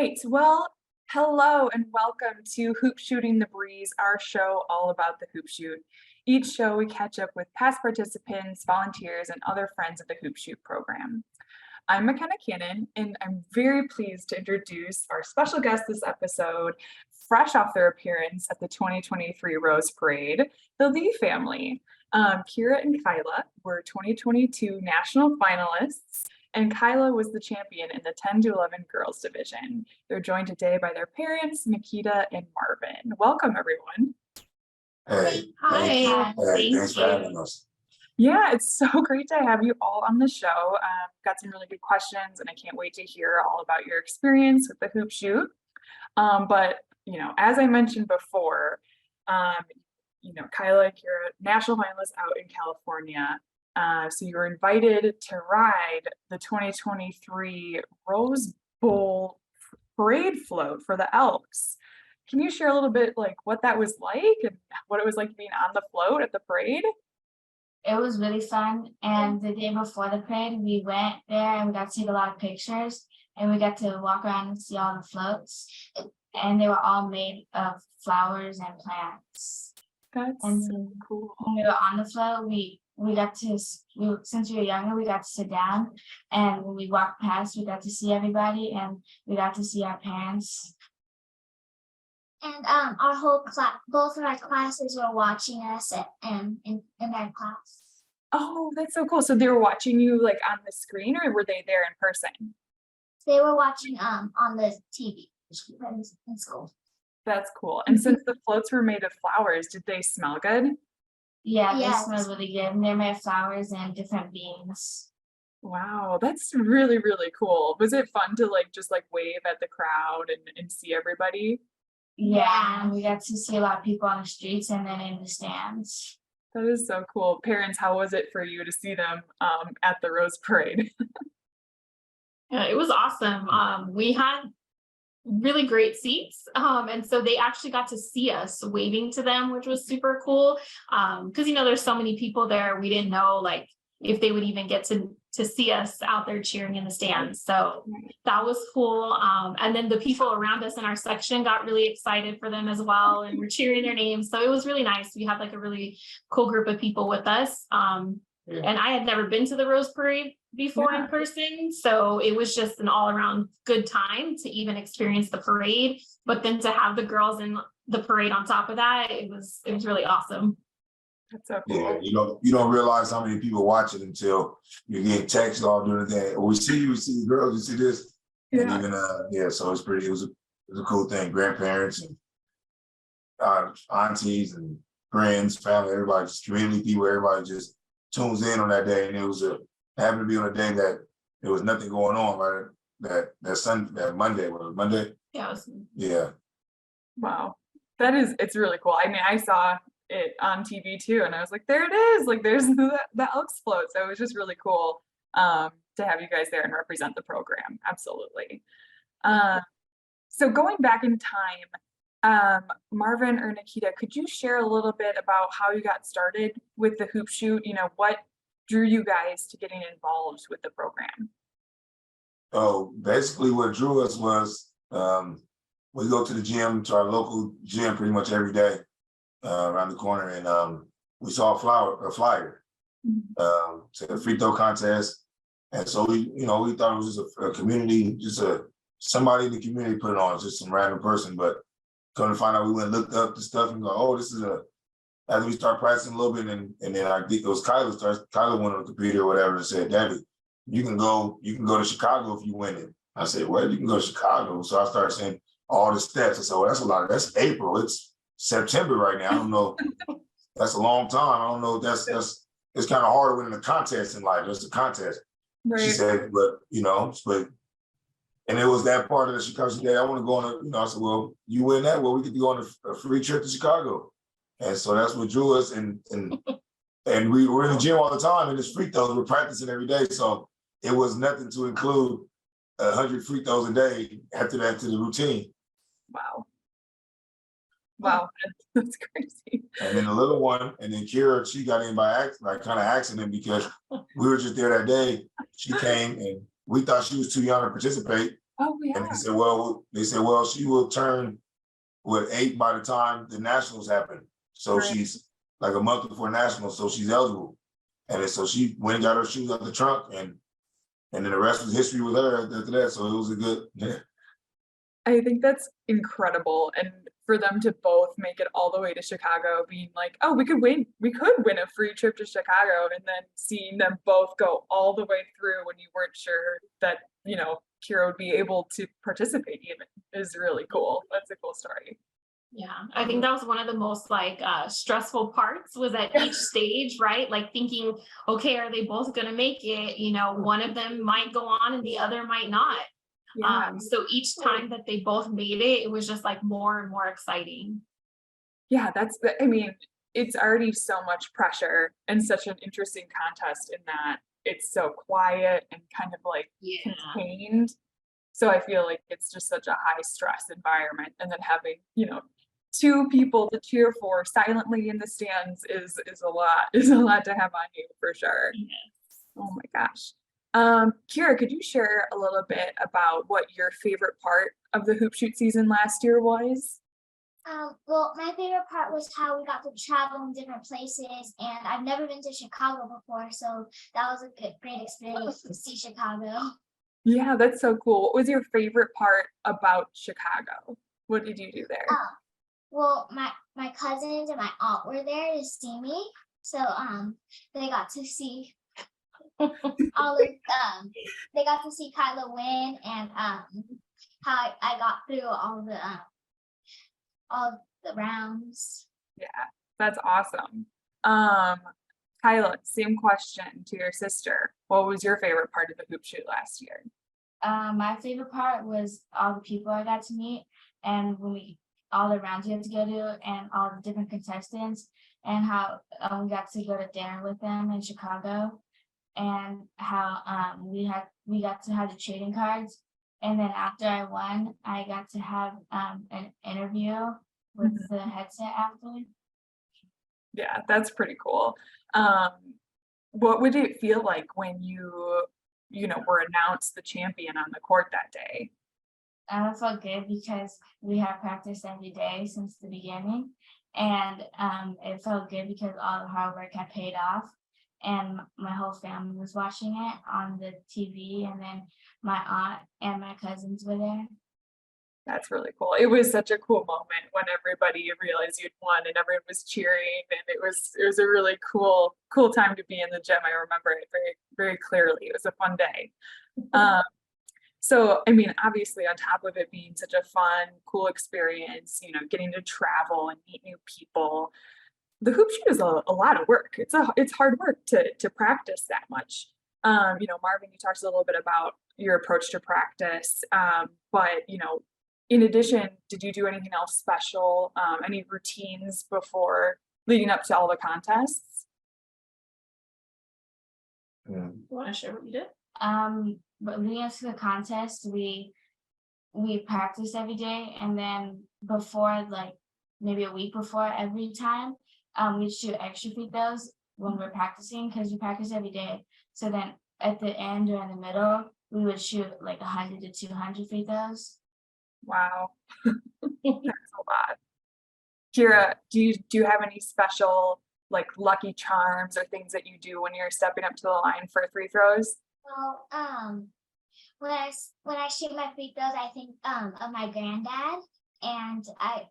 right. Well, hello and welcome to Hoop Shooting the Breeze, our show all about the hoop shoot. Each show, we catch up with past participants, volunteers, and other friends of the Hoop Shoot program. I'm Makenna Cannon, and I'm very pleased to introduce our special guest this episode, fresh off their appearance at the 2023 Rose Parade, the Lee family. Kira and Kyla were 2022 national finalists, and Kyla was the champion in the 10 to 11 girls division. They're joined today by their parents, Nikita and Marvin. Welcome, everyone. Hey, Hi. thanks for having us. Yeah, it's so great to have you all on the show. Got some really good questions, and I can't wait to hear all about your experience with the hoop shoot. But as I mentioned before, Kyla and Kira, national finalists out in California. So you were invited to ride the 2023 Rose Bowl parade float for the Elks. Can you share a little bit like what that was like and what it was like being on the float at the parade? It was really fun. And the day before the parade, we went there and we got to take a lot of pictures and we got to walk around and see all the floats. And they were all made of flowers and plants. That's And so cool. when we were on the float, we got to, since we were younger, we got to sit down. And when we walked past, we got to see everybody and we got to see our parents. And our whole class, both of our classes were watching us in our class. Oh, that's so cool. So they were watching you like on the screen, or were they there in person? They were watching on the TV in school. That's cool. And since the floats were made of flowers, did they smell good? Yeah, they Yes. smelled really good. And they're made of flowers and different beans. Wow, that's really, really cool. Was it fun to just wave at the crowd and see everybody? Yeah, and we got to see a lot of people on the streets and then in the stands. That is so cool. Parents, how was it for you to see them at the Rose Parade? Yeah, it was awesome. We had really great seats. And so they actually got to see us waving to them, which was super cool. Because there's so many people there. We didn't know if they would even get to see us out there cheering in the stands. So that was cool. And then the people around us in our section got really excited for them as well and were cheering their names. So it was really nice. We had a really cool group of people with us. And I had never been to the Rose Parade before in person. So it was just an all around good time to even experience the parade. But then to have the girls in the parade on top of that, it was really awesome. That's so cool. Yeah, you don't realize how many people watch it until you get texts all during the day. We see the girls, you see this. Yeah. And even so it was a cool thing. Grandparents and aunties and friends, family, everybody, just community people, everybody just tunes in on that day. And it was happened to be on a day that there was nothing going on, right? That Monday, was it Monday? Yeah. Yeah. Wow. It's really cool. I mean, I saw it on TV too, and I was like, there it is. There's the Elks float. So it was just really cool to have you guys there and represent the program. Absolutely. So going back in time, Marvin or Nikita, could you share a little bit about how you got started with the hoop shoot? What drew you guys to getting involved with the program? Oh, basically what drew us was we go to the gym, to our local gym pretty much every day around the corner, and we saw a flyer to the free throw contest. And so we thought it was just a community, somebody in the community put it on, just some random person. But come to find out, we went and looked up the stuff and go, oh, this is after we start practicing a little bit, and then I think it was Kyla went on the computer or whatever and said, Daddy, you can go to Chicago if you win it. I said, well, you can go to Chicago. So I started saying all the steps. I said, well, that's a lot. That's April. It's September right now. I don't know. That's a long time. I don't know. It's kind of hard winning a contest in life. It's a contest. Right. She said, but and it was that part of the Chicago. She said, I want to go on I said, well, you win that, well, we get to go on a free trip to Chicago. And so that's what drew us, and we were in the gym all the time, and it's free throws. We're practicing every day. So it was nothing to include 100 free throws a day after that to the routine. Wow, that's crazy. And then the little one, and then Kira, she got in by accident because we were just there that day. She came and we thought she was too young to participate. Oh, And yeah. they said, well, she will turn 8 by the time the nationals happen. So Right. she's like a month before nationals, so she's eligible. And then, so she went and got her shoes out the trunk, and then the rest was history with her after that. So it was a good, yeah. I think that's incredible, and for them to both make it all the way to Chicago, being like, "Oh, we could win a free trip to Chicago," and then seeing them both go all the way through when you weren't sure that, Kira would be able to participate even is really cool. That's a cool story. Yeah, I think that was one of the most stressful parts was at each stage, right? Like thinking, okay, are they both gonna make it? One of them might go on and the other might not. Yeah. So each time that they both made it, it was just like more and more exciting. Yeah, I mean, it's already so much pressure and such an interesting contest in that it's so quiet and kind of like Yeah. contained. So I feel like it's just such a high stress environment. And then having, two people to cheer for silently in the stands is a lot to have on you for sure. Oh my gosh. Kira, could you share a little bit about what your favorite part of the hoop shoot season last year was? Well, my favorite part was how we got to travel in different places, and I've never been to Chicago before, so that was a great experience to see Chicago. Yeah, that's so cool. What was your favorite part about Chicago? What did you do there? Well, my cousins and my aunt were there to see me, so they got to see all of they got to see Kyla win, and how I got through all the rounds. Yeah, that's awesome. Kyla, same question to your sister. What was your favorite part of the hoop shoot last year? My favorite part was all the people I got to meet, and all the rounds we had to go to, and all the different contestants, and how we got to go to dinner with them in Chicago, and how we got to have the trading cards, and then after I won, I got to have an interview with the headset after. Yeah, that's pretty cool. What would it feel like when you were announced the champion on the court that day? It felt good because we have practiced every day since the beginning, and it felt good because all the hard work had paid off, and my whole family was watching it on the TV, and then my aunt and my cousins were there. That's really cool. It was such a cool moment when everybody realized you'd won and everyone was cheering, and it was a really cool time to be in the gym. I remember it very, very clearly. It was a fun day. So, I mean, obviously on top of it being such a fun, cool experience, getting to travel and meet new people, the hoop shoot is a lot of work. It's hard work to practice that much. Marvin, you talked a little bit about your approach to practice, but in addition, did you do anything else special? Any routines before leading up to all the contests? You want to share what you did? But leading up to the contest, we practiced every day, and then before, like maybe a week before every time, we shoot extra free throws when we're practicing because we practice every day. So then at the end or in the middle, we would shoot like 100 to 200 free throws. Wow, that's a lot. Kira, do you have any special like lucky charms or things that you do when you're stepping up to the line for free throws? Well, when I shoot my free throws, I think of my granddad, and I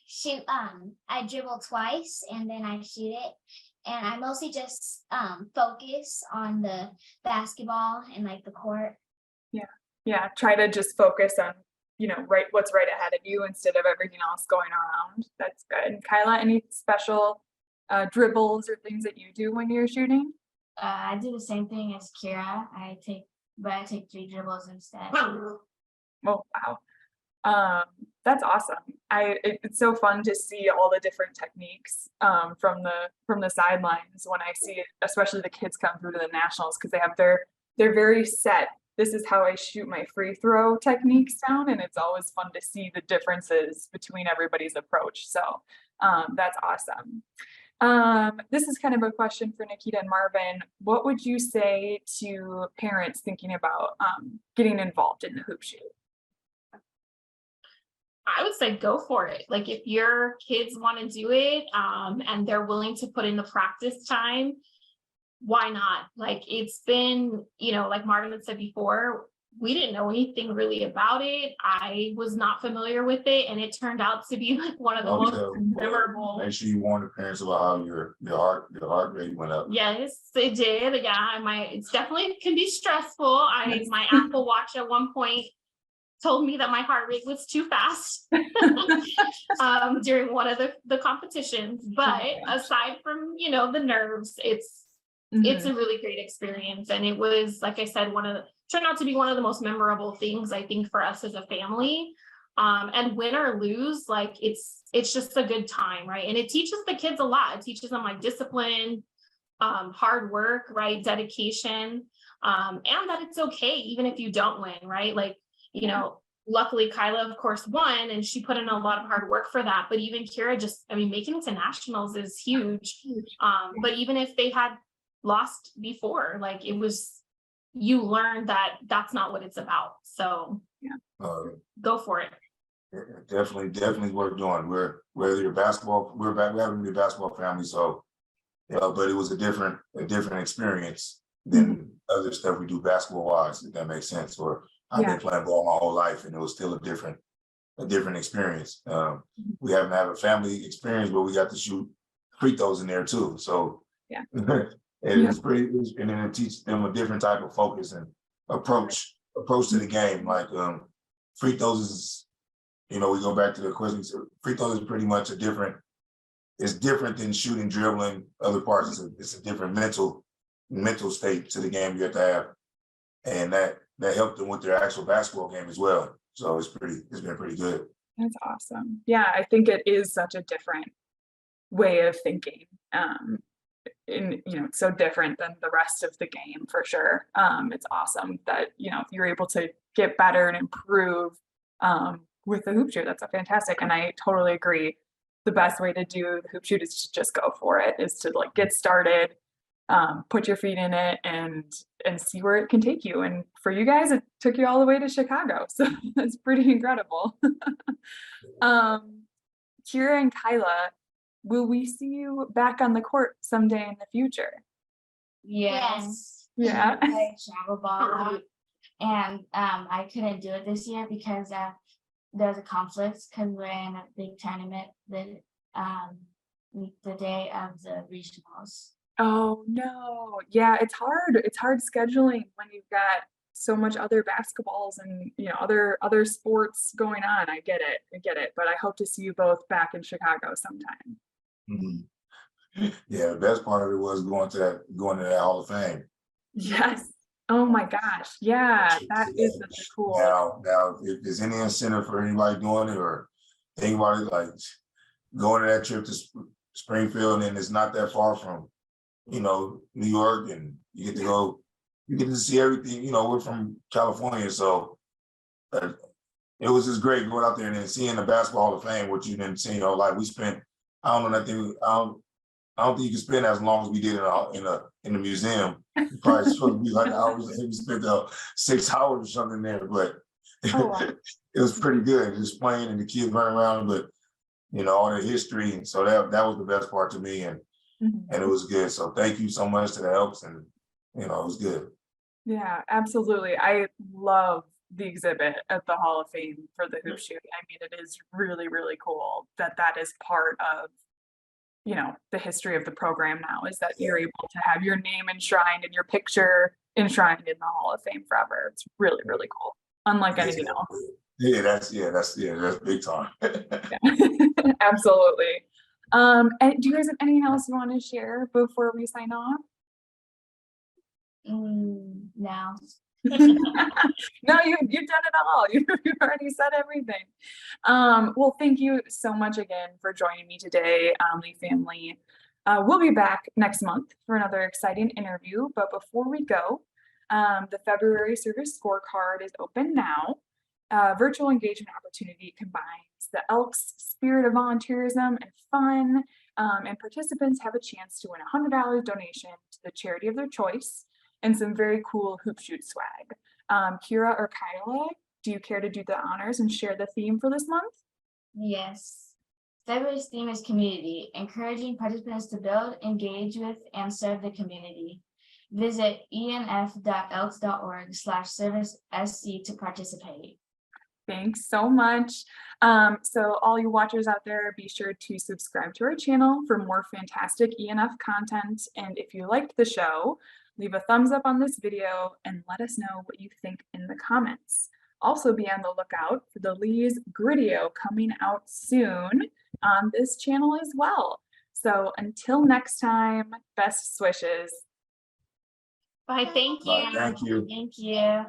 shoot I dribble twice and then I shoot it, and I mostly just focus on the basketball and like the court. Yeah, try to just focus on what's right ahead of you instead of everything else going around. That's good. Kyla, any special dribbles or things that you do when you're shooting? I do the same thing as Kira. I take 3 dribbles instead. Oh wow, that's awesome. It's so fun to see all the different techniques from the sidelines when I see it, especially the kids come through to the nationals because they have they're very set. This is how I shoot my free throw techniques down, and it's always fun to see the differences between everybody's approach. So that's awesome. This is kind of a question for Nikita and Marvin. What would you say to parents thinking about getting involved in the hoop shoot? I would say go for it. Like if your kids want to do it, and they're willing to put in the practice time, why not? Like it's been, like Marvin had said before, we didn't know anything really about it. I was not familiar with it, and it turned out to be like one of the most memorable. Make sure you warn the parents about how your heart rate went up. Yes, it did. Yeah, it's definitely can be stressful. My Apple Watch at one point told me that my heart rate was too fast during one of the competitions. But aside from the nerves, it's a really great experience, and it was, like I said, turned out to be one of the most memorable things I think for us as a family. And win or lose, like it's just a good time, right? And it teaches the kids a lot. It teaches them like discipline, hard work, right? Dedication, and that it's okay even if you don't win, right? Like, luckily Kyla, of course, won, and she put in a lot of hard work for that. But even Kira making it to nationals is huge. But even if they had lost before, like you learn that that's not what it's about. So go for it. Definitely worth doing. Whether you're basketball, we happen to be a basketball family, so but it was a different experience than other stuff we do basketball wise, if that makes sense. Or I've been playing ball my whole life, and it was still a different experience. We happen to have a family experience where we got to shoot free throws in there too. So it's pretty, and then it teaches them a different type of focus and approach to the game. Like free throws is, we go back to the question. Free throws is pretty much it's different than shooting, dribbling, other parts. It's a different mental state to the game you have to have, and that helped them with their actual basketball game as well. So it's been pretty good. That's awesome. Yeah, I think it is such a different way of thinking. It's so different than the rest of the game for sure. It's awesome that you're able to get better and improve with the hoop shoot. That's fantastic, and I totally agree. The best way to do the hoop shoot is to just go for it. Is to like get started, put your feet in it, and see where it can take you. And for you guys, it took you all the way to Chicago, so that's pretty incredible. Kira and Kyla, will we see you back on the court someday in the future? Yes. Yeah. I travel ball a lot, and I couldn't do it this year because there's a conflict because we're in a big tournament the day of the regionals. Oh no. Yeah, it's hard scheduling when you've got so much other basketballs and other sports going on. I get it. But I hope to see you both back in Chicago sometime. Mm-hmm. Yeah, the best part of it was going to that Hall of Fame. Yes. Oh my gosh. Yeah, that is such a cool. Now, if there's any incentive for anybody doing it or anybody like going to that trip to Springfield, and it's not that far from, New York, and you get to see everything. We're from California, so it was just great going out there and then seeing the Basketball Hall of Fame, which you didn't see. Like we spent, I don't know nothing. I don't think you can spend as long as we did in the museum. It's probably supposed to be like hours. I think we spent 6 hours or something there, but it was pretty good. Just playing and the kids running around, but all the history, and so that was the best part to me, and it was good. So thank you so much to the Elks, and it was good. Yeah, absolutely. I love the exhibit at the Hall of Fame for the hoop shoot. I mean, it is really, really cool that is part of the history of the program now, is that you're able to have your name enshrined and your picture enshrined in the Hall of Fame forever. It's really, really cool. Unlike anything else. Yeah, that's big time. Absolutely. And do you guys have anything else you want to share before we sign off? No. No, you've done it all. You've already said everything. Well, thank you so much again for joining me today, Lee family. We'll be back next month for another exciting interview. But before we go, the February service scorecard is open now. Virtual engagement opportunity combines the Elks spirit of volunteerism and fun, and participants have a chance to win a $100 donation to the charity of their choice and some very cool hoop shoot swag. Kira or Kyla, do you care to do the honors and share the theme for this month? Yes. February's theme is community, encouraging participants to build, engage with, and serve the community. Visit enf.elks.org/servicesc to participate. Thanks so much. So all you watchers out there, be sure to subscribe to our channel for more fantastic ENF content. And if you liked the show, leave a thumbs up on this video and let us know what you think in the comments. Also be on the lookout for the Lee's Griddio coming out soon on this channel as well. So until next time, best wishes. Bye, thank you. Bye, thank you. Thank you.